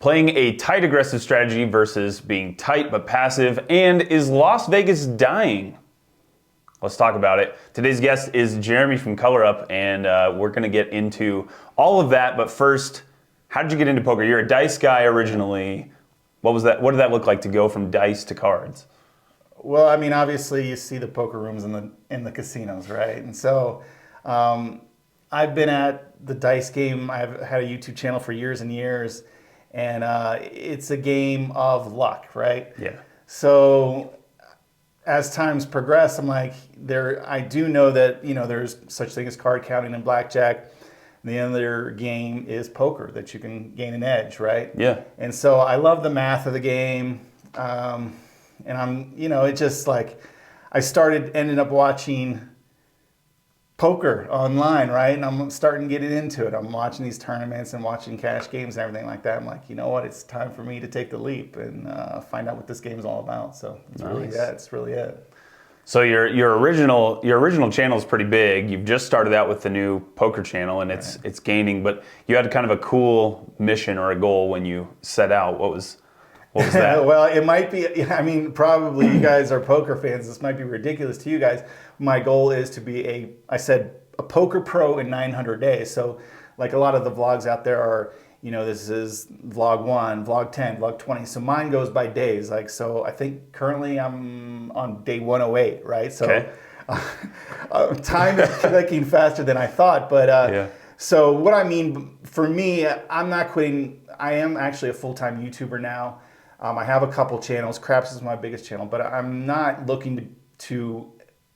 playing a tight aggressive strategy versus being tight but passive, and is Las Vegas dying? Let's talk about it. Today's guest is Jeremy from Color Up, and we're going to get into all of that. But first, how did you get into poker? You're a dice guy originally. What was that? What did that look like to go from dice to cards? Well, I mean, obviously you see the poker rooms in the casinos, right? And so I've been at the dice game. I've had a YouTube channel for years and years, and it's a game of luck, right? Yeah. So as times progress, I'm like, I do know that, there's such thing as card counting and blackjack. The other game is poker, that you can gain an edge, right? Yeah. And so I love the math of the game. And I'm, it just like, I ended up watching poker online, right? And I'm starting to get into it. I'm watching these tournaments and watching cash games and everything like that. I'm like, you know what? It's time for me to take the leap and find out what this game is all about. So it's really it. So your original channel is pretty big. You've just started out with the new poker channel, and it's gaining. But you had kind of a cool mission or a goal when you set out. What was that? Well, it might be. I mean, probably you guys are poker fans. This might be ridiculous to you guys. My goal is to be a poker pro in 900 days. So, like a lot of the vlogs out there are, this is vlog 1, vlog 10, vlog 20. So mine goes by days. Like, so I think currently I'm on day 108, right? So okay. Time is clicking faster than I thought. But So what I mean, for me, I'm not quitting. I am actually a full-time YouTuber now. I have a couple channels. Craps is my biggest channel, but I'm not looking to,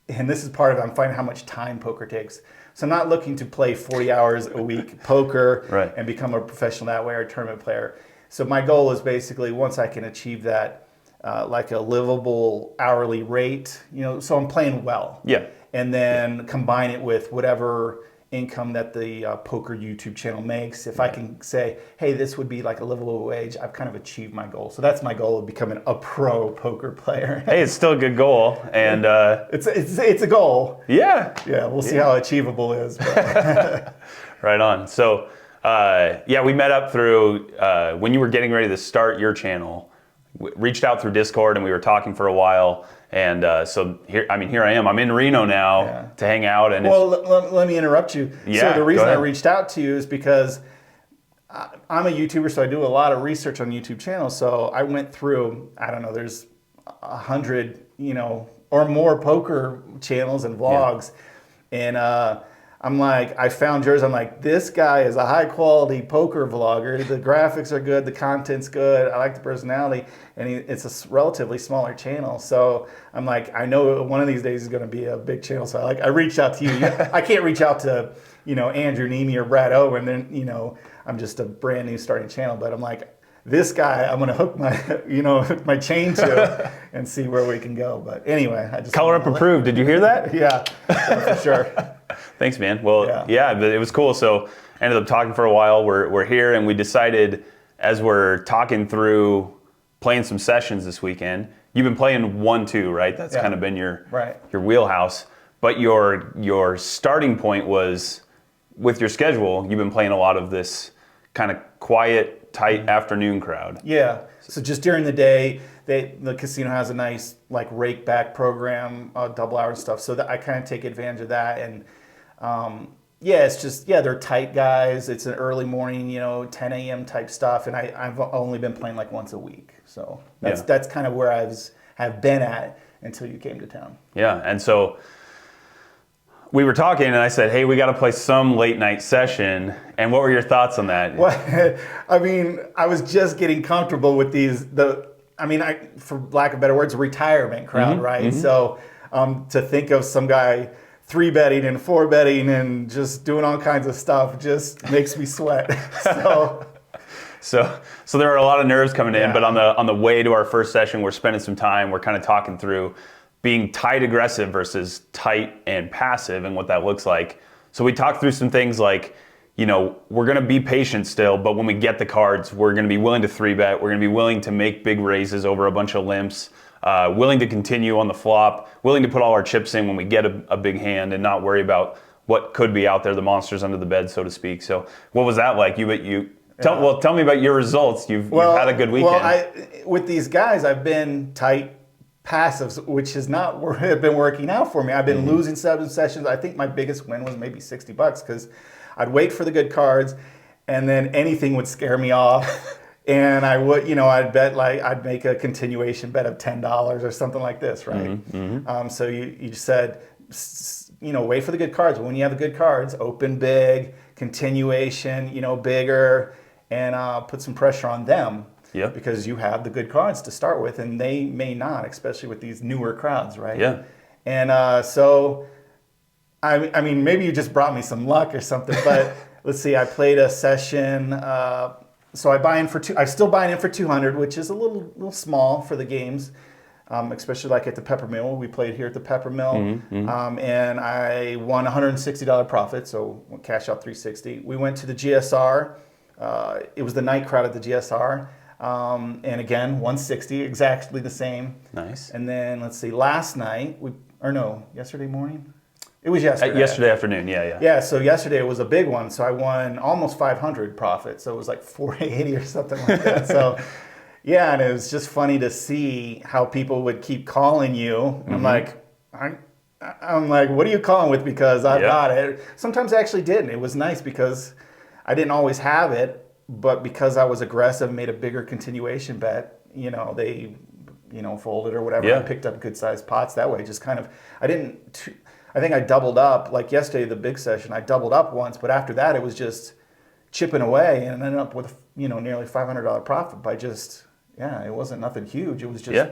and this is part of it, I'm finding how much time poker takes. So I'm not looking to play 40 hours a week poker and become a professional that way or a tournament player. So my goal is basically, once I can achieve that, like a livable hourly rate, so I'm playing well. Yeah. And then combine it with whatever income that the poker YouTube channel makes. If I can say, hey, this would be like a livable wage, I've kind of achieved my goal. So that's my goal of becoming a pro poker player. Hey, it's still a good goal, and it's a goal. Yeah. Yeah, we'll see how achievable it is. But. Right on. So we met up through when you were getting ready to start your channel. Reached out through Discord, and we were talking for a while. And so here I am. I'm in Reno now to hang out. And let me interrupt you. Yeah, so the reason I reached out to you is because I'm a YouTuber, so I do a lot of research on YouTube channels. So I went through, I don't know, there's 100, or more poker channels and vlogs, and I'm like, I found yours. I'm like, this guy is a high quality poker vlogger. The graphics are good. The content's good. I like the personality. And it's a relatively smaller channel. So I'm like, I know one of these days is going to be a big channel. So I reached out to you. I can't reach out to, Andrew Nemi or Brad Owen. And I'm just a brand new starting channel. But I'm like, this guy, I'm going to hook my, my chain to and see where we can go. But anyway, I just Color Up approved. Did you hear that? Yeah, for sure. Thanks, man. Well, but it was cool. So ended up talking for a while. We're here, and we decided, as we're talking through playing some sessions this weekend, you've been playing 1-2, right? That's kind of been your wheelhouse. But your starting point was, with your schedule, you've been playing a lot of this kind of quiet, tight afternoon crowd. Yeah. So just during the day, the casino has a nice like rake back program, double hour and stuff. So that I kind of take advantage of that. And it's just, they're tight guys. It's an early morning, 10 a.m. type stuff. And I've only been playing like once a week. So that's kind of where have been at until you came to town. Yeah. And so we were talking, and I said, hey, we got to play some late night session. And what were your thoughts on that? Well, I mean, I was just getting comfortable with for lack of better words, retirement crowd, right? Mm-hmm. So to think of some guy 3-betting and 4-betting and just doing all kinds of stuff just makes me sweat. So there are a lot of nerves coming in, but on the way to our first session, we're spending some time. We're kind of talking through being tight aggressive versus tight and passive and what that looks like. So we talked through some things like, we're going to be patient still, but when we get the cards, we're going to be willing to 3-bet. We're going to be willing to make big raises over a bunch of limps, willing to continue on the flop, willing to put all our chips in when we get a big hand and not worry about what could be out there, the monsters under the bed, so to speak. So what was that like? Tell me about your results. You've had a good weekend. With these guys, I've been tight passives, which has not been working out for me. I've been losing 7 sessions. I think my biggest win was maybe $60 because I'd wait for the good cards, and then anything would scare me off. And I would, I'd bet I'd make a continuation bet of $10 or something like this, right? So you said, wait for the good cards. When you have the good cards, open big, continuation, bigger, and put some pressure on them. Yeah. Because you have the good cards to start with, and they may not, especially with these newer crowds, right? Yeah. And so, I mean, maybe you just brought me some luck or something, but let's see, I played a session. So I still buying in for 200, which is a little small for the games, especially like at the Peppermill. We played here at the Peppermill, and I won $160 profit, so cash out $360. We went to the GSR. It was the night crowd at the GSR. And again, 160, exactly the same. Nice. And then let's see, last night, yesterday morning? It was yesterday. Yesterday afternoon, yeah. Yeah, so yesterday it was a big one, so I won almost 500 profit, so it was like 480 or something like that. So, yeah, and it was just funny to see how people would keep calling you. And I'm like, what are you calling with? Because I got it. Sometimes I actually didn't. It was nice because I didn't always have it. But because I was aggressive, made a bigger continuation bet, they, folded or whatever. Yeah. I picked up good sized pots that way. Just kind of, I think I doubled up. Like yesterday, the big session, I doubled up once, but after that, it was just chipping away and ended up with, nearly $500 profit by just, it wasn't nothing huge. It was just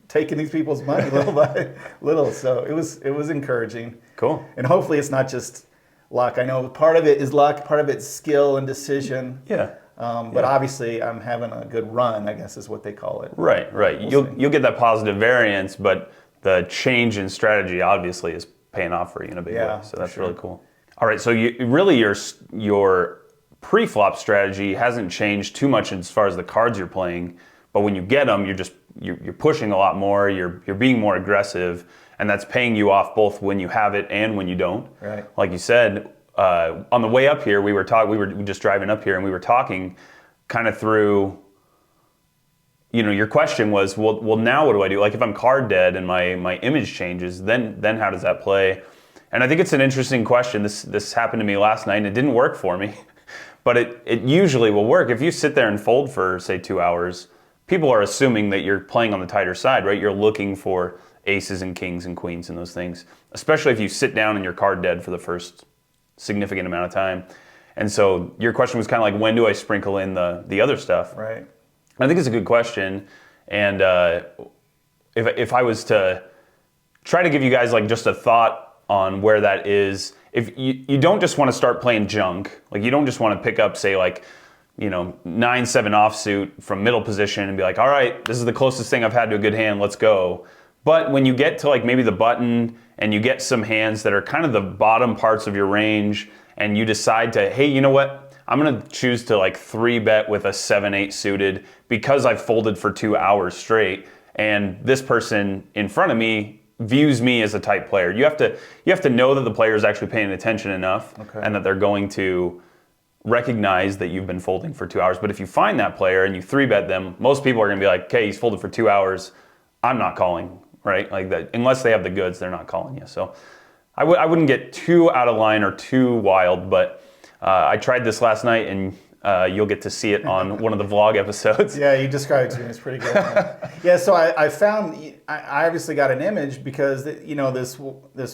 taking these people's money little by little. So it was encouraging. Cool. And hopefully it's not just luck. I know part of it is luck, part of it's skill and decision. Yeah. But obviously I'm having a good run, I guess is what they call it. Right. You'll get that positive variance, but the change in strategy obviously is paying off for you in a big way. So that's really cool. All right. So your pre-flop strategy hasn't changed too much as far as the cards you're playing, but when you get them, you're pushing a lot more. You're being more aggressive. And that's paying you off both when you have it and when you don't. Right. Like you said, on the way up here, we were just driving up here, and we were talking kind of through. Your question was, well, now what do I do? Like if I'm card dead and my image changes, then how does that play? And I think it's an interesting question. This happened to me last night, and it didn't work for me, but it usually will work if you sit there and fold for say 2 hours. People are assuming that you're playing on the tighter side, right? You're looking for aces and kings and queens and those things, especially if you sit down and you're card dead for the first significant amount of time. And so your question was kind of like, when do I sprinkle in the other stuff? Right. I think it's a good question. And if I was to try to give you guys like just a thought on where that is, if you don't just want to start playing junk, like you don't just want to pick up, say like, 9-7 offsuit from middle position and be like, all right, this is the closest thing I've had to a good hand, let's go. But when you get to like maybe the button and you get some hands that are kind of the bottom parts of your range and you decide to, hey, you know what? I'm going to choose to like 3-bet with a 7-8 suited because I've folded for 2 hours straight and this person in front of me views me as a tight player. You have to know that the player is actually paying attention enough and that they're going to recognize that you've been folding for 2 hours. But if you find that player and you 3-bet them, most people are going to be like, okay, he's folded for 2 hours. I'm not calling. Right, like that. Unless they have the goods, they're not calling you. So, I wouldn't get too out of line or too wild. But I tried this last night, and you'll get to see it on one of the vlog episodes. Yeah, you described it to me. It's pretty good. Yeah, so I found I obviously got an image because this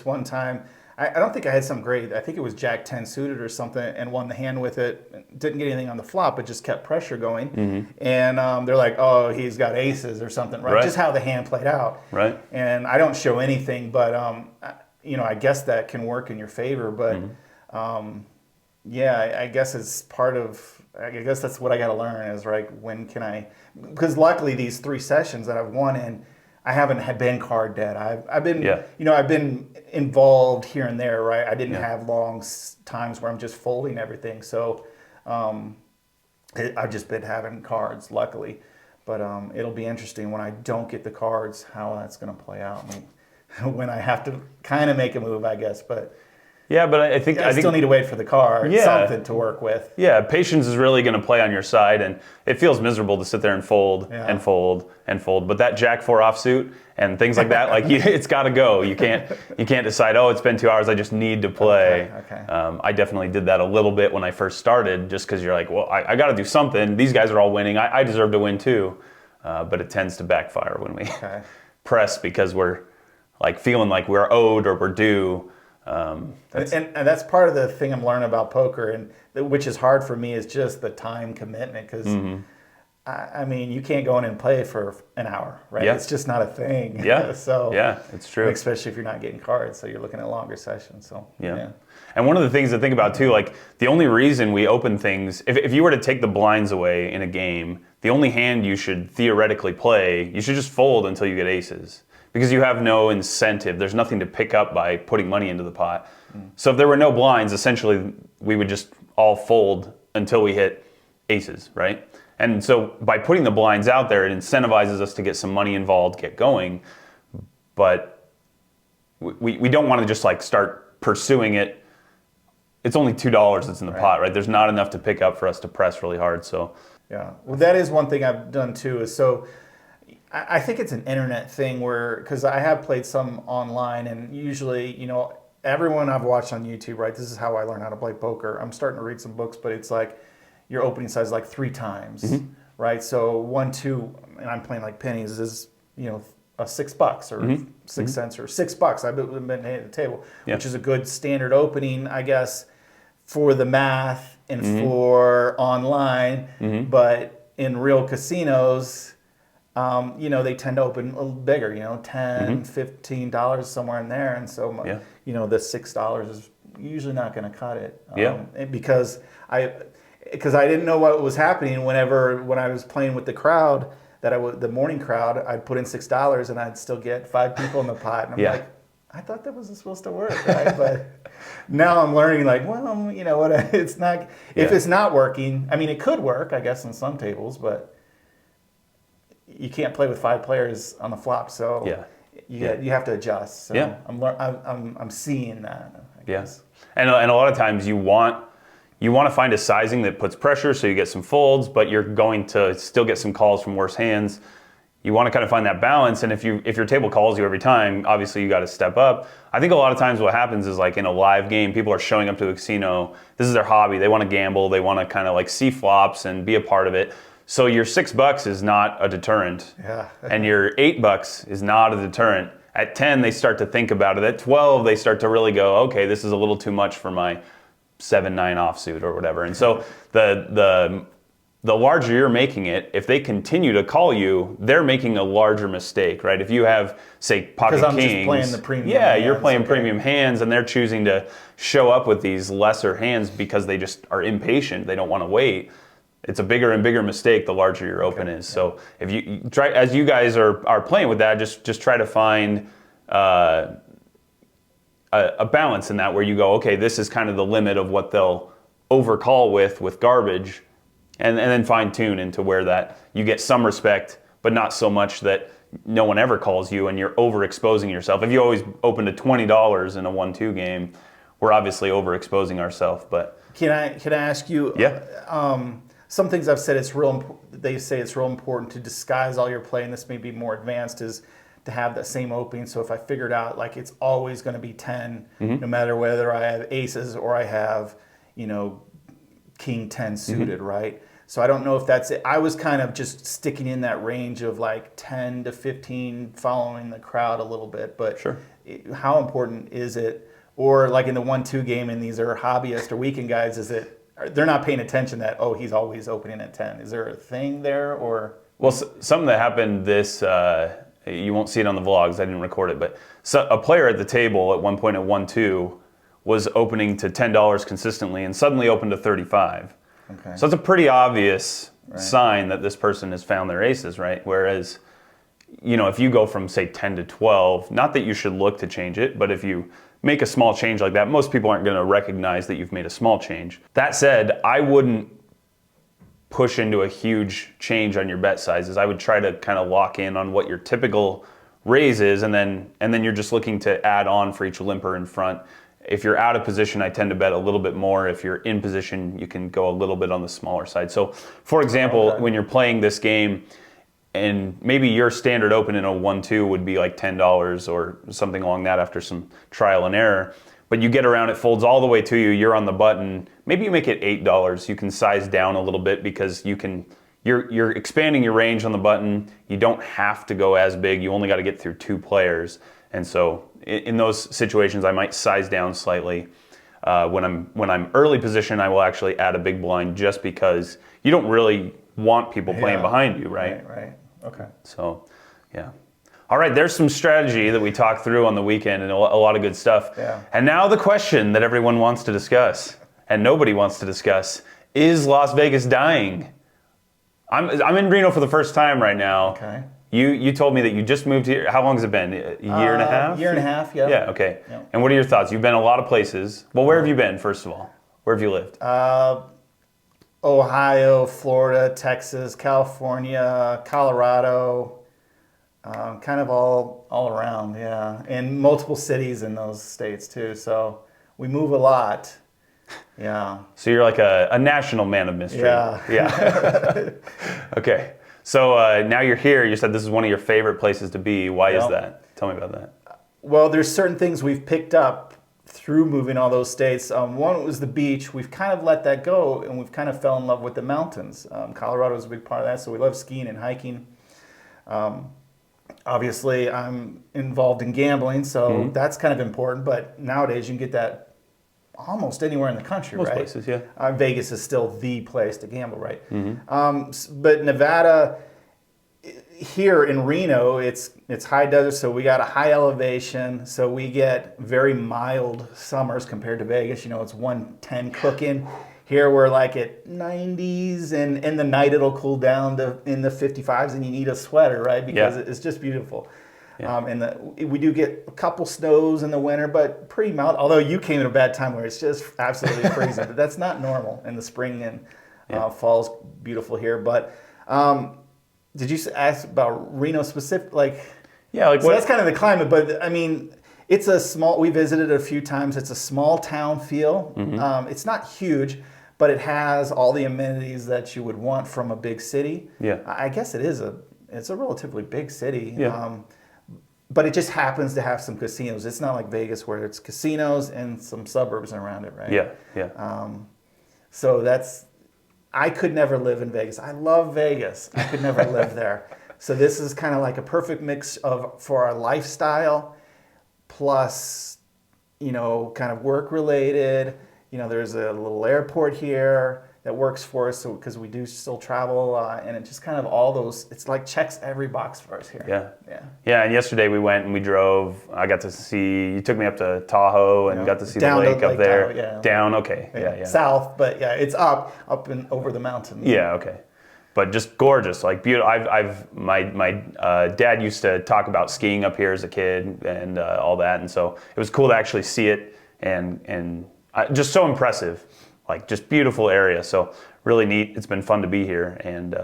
one time I don't think I had some great. I think it was Jack 10 suited or something, and won the hand with it. Didn't get anything on the flop, but just kept pressure going. And they're like, "Oh, he's got aces or something," right? Just how the hand played out. Right. And I don't show anything, but I guess that can work in your favor. But I guess it's part of. I guess that's what I got to learn is like when can I? Because luckily these 3 sessions that I've won in, I haven't been card dead. I've been I've been involved here and there, right? I didn't have long times where I'm just folding everything. So I've just been having cards, luckily. But it'll be interesting when I don't get the cards, how that's going to play out when I have to kind of make a move, I guess. But Yeah, but I think I still need to wait for the card, something to work with. Yeah, patience is really going to play on your side, and it feels miserable to sit there and fold and fold and fold. But that Jack 4 offsuit and things like that, like it's got to go. You can't decide, oh, it's been 2 hours, I just need to play. Okay. I definitely did that a little bit when I first started, just because you're like, well, I got to do something. These guys are all winning. I deserve to win too. But it tends to backfire when we press because we're like feeling like we're owed or we're due. And that's part of the thing I'm learning about poker, and which is hard for me, is just the time commitment. Because I mean, you can't go in and play for an hour, right? Yeah. It's just not a thing. Yeah. So yeah, it's true. Especially if you're not getting cards, so you're looking at longer sessions. So yeah. And one of the things to think about too, like the only reason we open things, if you were to take the blinds away in a game, the only hand you should theoretically play, you should just fold until you get aces. Because you have no incentive. There's nothing to pick up by putting money into the pot. So if there were no blinds, essentially we would just all fold until we hit aces, right? And so by putting the blinds out there, it incentivizes us to get some money involved, get going. But we don't want to just like start pursuing it. It's only $2 that's in the pot, right? There's not enough to pick up for us to press really hard. So yeah, well, that is one thing I've done too. Is so. I think it's an internet thing where, because I have played some online, and usually, you know, everyone I've watched on YouTube, right? This is how I learn how to play poker. I'm starting to read some books, but it's like your opening size like 3 times, right? So 1, 2, and I'm playing like pennies is, you know, $6 or 6 cents or $6. I've been at the table, which is a good standard opening, I guess, for the math and for online. But in real casinos, you know, they tend to open a little bigger, you know, $10, $15 somewhere in there. And so, you know, the $6 is usually not going to cut it. Because I didn't know what was happening when I was playing with the crowd, the morning crowd, I'd put in $6 and I'd still get 5 people in the pot. And I'm like, I thought that wasn't supposed to work, right? But now I'm learning, like, well, you know what, it's not, if it's not working, I mean, it could work, I guess, in some tables, but you can't play with 5 players on the flop, so you have to adjust. So I'm seeing that, I guess. And a lot of times you want to find a sizing that puts pressure, so you get some folds, but you're going to still get some calls from worse hands. You want to kind of find that balance, and if your table calls you every time, obviously you got to step up. I think a lot of times what happens is, like in a live game, people are showing up to the casino. This is their hobby. They want to gamble. They want to kind of like see flops and be a part of it. So your $6 is not a deterrent, and your $8 is not a deterrent. At 10, they start to think about it. At 12, they start to really go, okay, this is a little too much for my 7-9 offsuit or whatever. And so the larger you're making it, if they continue to call you, they're making a larger mistake, right? If you have, say, pocket kings, just playing the premium hands, you're playing premium hands, and they're choosing to show up with these lesser hands because they just are impatient. They don't want to wait. It's a bigger and bigger mistake the larger your open is. So if you try, as you guys are playing with that, just try to find a balance in that, where you go, okay, this is kind of the limit of what they'll overcall with garbage, and then fine tune into where that you get some respect, but not so much that no one ever calls you and you're overexposing yourself. If you always open to $20 in a 1-2 game, we're obviously overexposing ourselves. But can I ask you? Some things I've said, they say it's real important to disguise all your play, and this may be more advanced, is to have that same opening. So if I figured out like it's always going to be 10, no matter whether I have aces or I have, you know, king 10 suited, right? So I don't know if that's it. I was kind of just sticking in that range of like 10 to 15, following the crowd a little bit. But how important is it? Or like in the 1-2 game, and these are hobbyist or weekend guys, they're not paying attention that, oh, he's always opening at 10. Is there a thing there, or? Well, something that happened you won't see it on the vlogs, I didn't record it, but a player at the table at one point at 1-2 was opening to $10 consistently and suddenly opened to 35. Okay. So it's a pretty obvious sign that this person has found their aces, right? Whereas, you know, if you go from, say, 10 to 12, not that you should look to change it, but if you make a small change like that, most people aren't going to recognize that you've made a small change. That said, I wouldn't push into a huge change on your bet sizes. I would try to kind of lock in on what your typical raise is, and then you're just looking to add on for each limper in front. If you're out of position, I tend to bet a little bit more. If you're in position, you can go a little bit on the smaller side. So, for example, when you're playing this game, and maybe your standard open in a 1-2 would be like $10 or something along that after some trial and error. But you get around, it folds all the way to you, you're on the button. Maybe you make it $8. You can size down a little bit because you're expanding your range on the button. You don't have to go as big. You only got to get through 2 players. And so in those situations, I might size down slightly. When I'm early position, I will actually add a big blind just because you don't really want people playing behind you, right? Right. Okay. So, yeah. All right, there's some strategy that we talked through on the weekend and a lot of good stuff. Yeah. And now the question that everyone wants to discuss and nobody wants to discuss, is Las Vegas dying? I'm in Reno for the first time right now. Okay. You told me that you just moved here. How long has it been? A year and a half? Year and a half, yeah. Yeah, okay. Yep. And what are your thoughts? You've been a lot of places. Well, where have you been, first of all? Where have you lived? Ohio, Florida, Texas, California, Colorado, kind of all around, yeah. And multiple cities in those states too. So we move a lot. Yeah. So you're like a national man of mystery. Yeah. Yeah. Okay. So now you're here. You said this is one of your favorite places to be. Why is that? Tell me about that. Well, there's certain things we've picked up through moving all those states. One was the beach. We've kind of let that go, and we've kind of fell in love with the mountains. Colorado is a big part of that, so we love skiing and hiking. Obviously, I'm involved in gambling, so that's kind of important. But nowadays, you can get that almost anywhere in the country, Most right? places, yeah. Vegas is still the place to gamble, right? But Nevada, here in Reno, it's high desert, so we got a high elevation, so we get very mild summers compared to Vegas. You know, it's 110 cooking. Here we're like at 90s, and in the night it'll cool down to in the 55s, and you need a sweater, right? Because it's just beautiful. Yeah. We do get a couple snows in the winter, but pretty mild. Although you came at a bad time where it's just absolutely freezing, but that's not normal. In the spring and fall's beautiful here. But did you ask about Reno specific? Yeah, like so that's kind of the climate. But I mean, it's a small. We visited it a few times. It's a small town feel. It's not huge, but it has all the amenities that you would want from a big city. Yeah, I guess it's a relatively big city. Yeah. But it just happens to have some casinos. It's not like Vegas where it's casinos and some suburbs around it, right? Yeah, yeah. So I could never live in Vegas. I love Vegas. I could never live there. So this is kind of like a perfect mix for our lifestyle, plus, kind of work related. There's a little airport here that works for us, so because we do still travel, and it just kind of all those. It's like checks every box for us here. Yeah. And yesterday we went and we drove. I got to see. You took me up to Tahoe and got to see the lake up there. Tahoe, yeah. Down. Okay. Yeah. South, but it's up and over the mountain. Yeah. Okay. But just gorgeous, like beautiful. My dad used to talk about skiing up here as a kid and all that, and so it was cool to actually see it and just so impressive. Like just beautiful area, so really neat. It's been fun to be here. And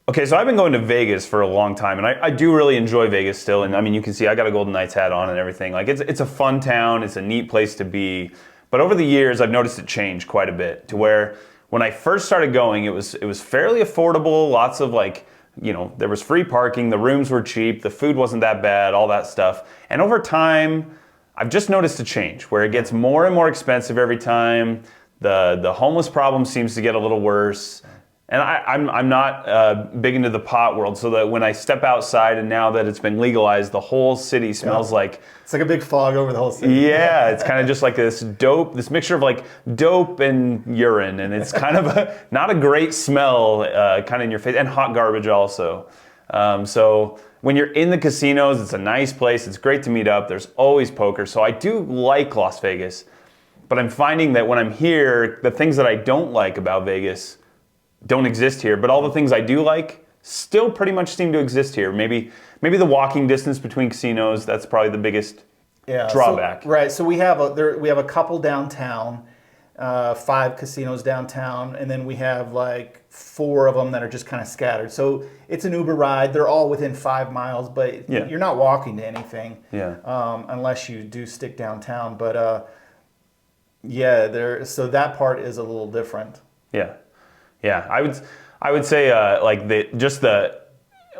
okay, so I've been going to Vegas for a long time, and I do really enjoy Vegas still. And I mean, you can see I got a Golden Knights hat on and everything. Like it's a fun town. It's a neat place to be. But over the years, I've noticed it change quite a bit to where when I first started going, it was fairly affordable. Lots of there was free parking. The rooms were cheap. The food wasn't that bad. All that stuff. And over time, I've just noticed a change where it gets more and more expensive every time. The homeless problem seems to get a little worse, and I'm not big into the pot world, so that when I step outside and now that it's been legalized, the whole city smells like it's like a big fog over the whole city. Yeah, it's kind of just like this mixture of like dope and urine, and it's kind of not a great smell, kind of in your face, and hot garbage also. So when you're in the casinos, it's a nice place. It's great to meet up. There's always poker, so I do like Las Vegas. But I'm finding that when I'm here, the things that I don't like about Vegas don't exist here. But all the things I do like still pretty much seem to exist here. Maybe the walking distance between casinos, that's probably the biggest drawback. So we have a couple downtown, 5 casinos downtown, and then we have like 4 of them that are just kind of scattered. So it's an Uber ride. They're all within 5 miles, but you're not walking to anything unless you do stick downtown. But Yeah, so that part is a little different. Yeah, yeah. I would say like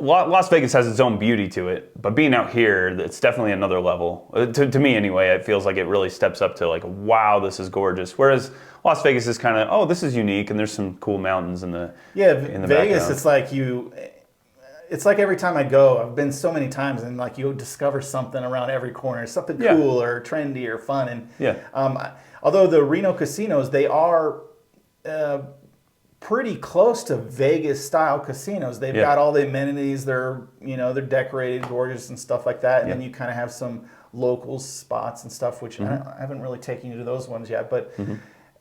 Las Vegas has its own beauty to it, but being out here, it's definitely another level. To me anyway, it feels like it really steps up to like, wow, this is gorgeous. Whereas Las Vegas is kind of, oh, this is unique, and there's some cool mountains in the in the Vegas. background. It's like every time I go, I've been so many times, and like you discover something around every corner, something cool or trendy or fun. And although the Reno casinos, they are pretty close to Vegas style casinos. They've got all the amenities. They're decorated, gorgeous, and stuff like that. And then you kind of have some local spots and stuff, which I haven't really taken you to those ones yet, but.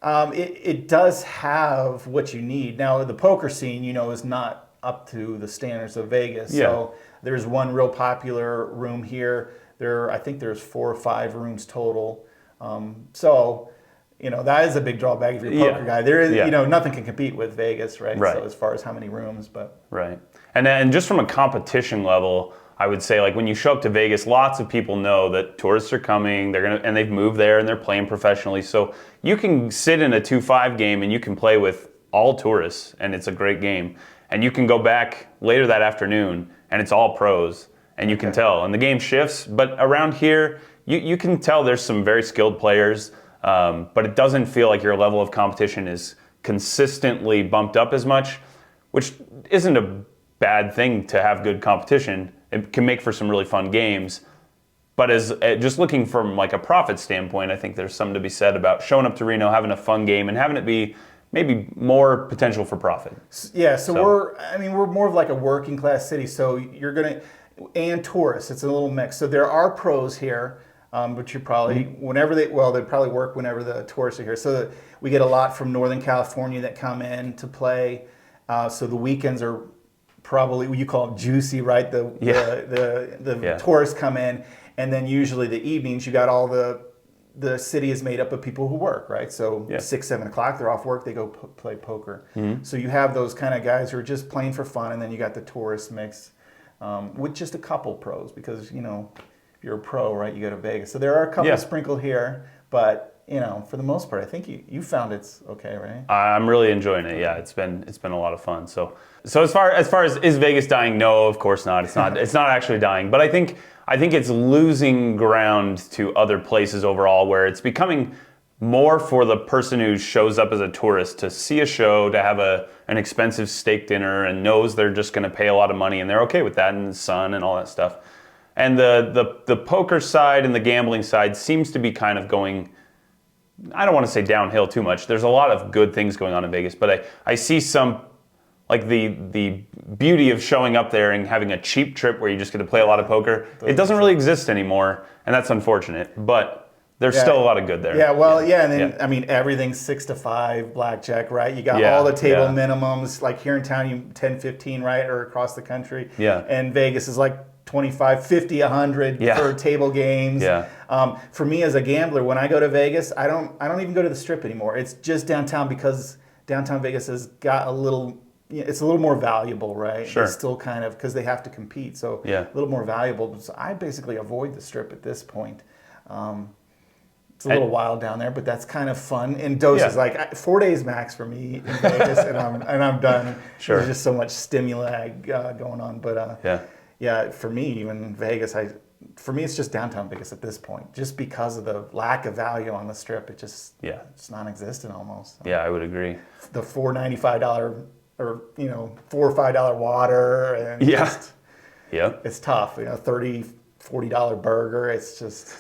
It does have what you need. Now the poker scene, is not up to the standards of Vegas. So there's one real popular room here. I think there's 4 or 5 rooms total. That is a big drawback if you're a poker guy. There is, nothing can compete with Vegas, right? So as far as how many rooms, but right. And then just from a competition level, I would say like when you show up to Vegas, lots of people know that tourists are coming. And they've moved there and they're playing professionally. So you can sit in a 2-5 game and you can play with all tourists, and it's a great game. And you can go back later that afternoon and it's all pros, and you can tell. And the game shifts, but around here, you can tell there's some very skilled players, but it doesn't feel like your level of competition is consistently bumped up as much, which isn't a bad thing to have good competition. It can make for some really fun games. But as just looking from like a profit standpoint, I think there's something to be said about showing up to Reno, having a fun game, and having it be maybe more potential for profit. Yeah, so we're more of like a working class city. So and tourists, it's a little mix. So there are pros here, but you probably, they probably work whenever the tourists are here. So we get a lot from Northern California that come in to play. So the weekends are probably, you call it juicy, right? The tourists come in, and then usually the evenings you got all the city is made up of people who work, right? So 6, 7 o'clock, they're off work, they go play poker. So you have those kind of guys who are just playing for fun, and then you got the tourist mix with just a couple pros, because if you're a pro, right, you go to Vegas. So there are a couple sprinkled here, but for the most part, I think you found it's okay, right? I'm really enjoying it. Yeah, it's been a lot of fun. So as far as is Vegas dying? No, of course not. It's not. It's not actually dying. But I think it's losing ground to other places overall, where it's becoming more for the person who shows up as a tourist to see a show, to have an expensive steak dinner, and knows they're just going to pay a lot of money, and they're okay with that, and the sun and all that stuff. And the poker side and the gambling side seems to be kind of going, I don't want to say downhill too much. There's a lot of good things going on in Vegas, but I see some, like the beauty of showing up there and having a cheap trip where you just get to play a lot of poker. It doesn't really exist anymore, and that's unfortunate. But there's still a lot of good there. Yeah, well, and then I mean everything's 6 to 5 blackjack, right? You got all the table minimums, like here in town, you 10, 15, right, or across the country. Yeah. And Vegas is like 25, 50, 100 for table games. Yeah. For me as a gambler, when I go to Vegas, I don't even go to the Strip anymore. It's just downtown, because downtown Vegas has got it's a little more valuable, right? Sure. It's still kind of, because they have to compete, so a little more valuable. So I basically avoid the Strip at this point. It's a little wild down there, but that's kind of fun in doses. Like 4 days max for me in Vegas, and I'm done. Sure. There's just so much stimuli going on, but for me, even Vegas, for me, it's just downtown Vegas at this point, just because of the lack of value on the Strip. It just it's non-existent almost. Yeah, I would agree. The $4.95 or $4 or $5 water, and it's tough. $30, $40 burger. It's just.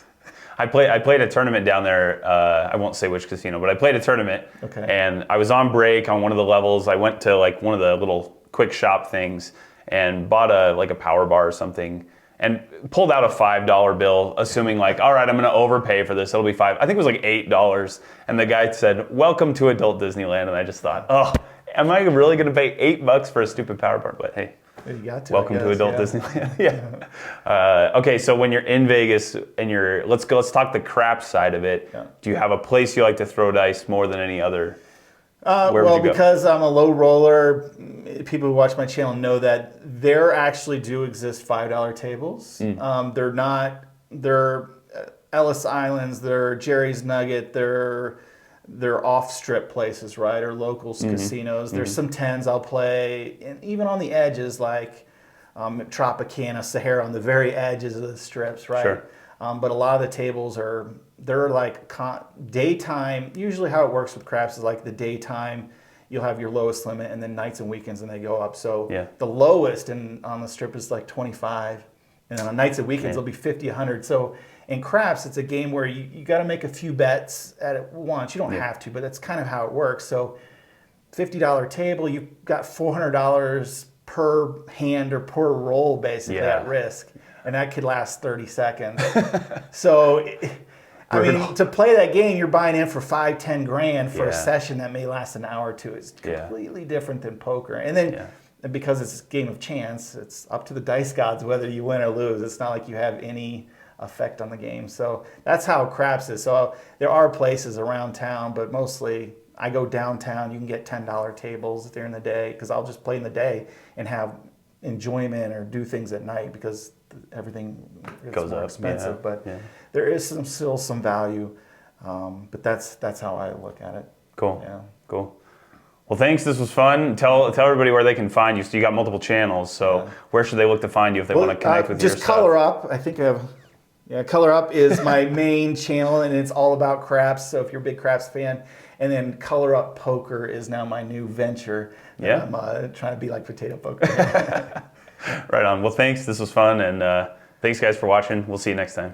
I played a tournament down there. I won't say which casino, but I played a tournament. Okay. And I was on break on one of the levels. I went to like one of the little quick shop things and bought a power bar or something, and pulled out a $5 bill, assuming like, all right, I'm going to overpay for this. It'll be $5. I think it was like $8. And the guy said, "Welcome to Adult Disneyland." And I just thought, oh, am I really going to pay $8 for a stupid power bar? But hey. You got to, welcome to Adult Disneyland. Okay, so when you're in Vegas and let's talk the crap side of it. Do you have a place you like to throw dice more than any other? Because I'm a low roller, people who watch my channel know that there actually do exist $5 tables. They're Ellis Islands, they're Jerry's Nugget, they're they're off strip places, right, or locals casinos. There's some 10s I'll play, and even on the edges, like Tropicana, Sahara, on the very edges of the strips, right? Sure. But a lot of the tables they're like daytime. Usually, how it works with craps is like the daytime, you'll have your lowest limit, and then nights and weekends, and they go up. So the lowest on the strip is like 25, and then on nights and weekends it'll be 50, 100. So in craps, it's a game where you got to make a few bets at it once. You don't have to, but that's kind of how it works. So $50 table, you've got $400 per hand or per roll basically at risk, and that could last 30 seconds. So I mean, to play that game, you're buying in for 5-10 grand for a session that may last an hour or two. It's completely different than poker. And then because it's a game of chance, it's up to the dice gods whether you win or lose. It's not like you have any effect on the game. So that's how craps is. So there are places around town, but mostly I go downtown. You can get $10 tables during the day, because I'll just play in the day and have enjoyment or do things at night, because everything goes more expensive. But there is still some value. But that's how I look at it. Cool. Yeah. Cool. Well, thanks. This was fun. Tell everybody where they can find you. So you got multiple channels. So where should they look to find you if they want to connect with you? Just Color Up. I think I have. Yeah, Color Up is my main channel, and it's all about craps. So if you're a big craps fan, and then Color Up Poker is now my new venture. Yeah. I'm trying to be like Potato Poker. Right on. Well, thanks. This was fun, and thanks guys for watching. We'll see you next time.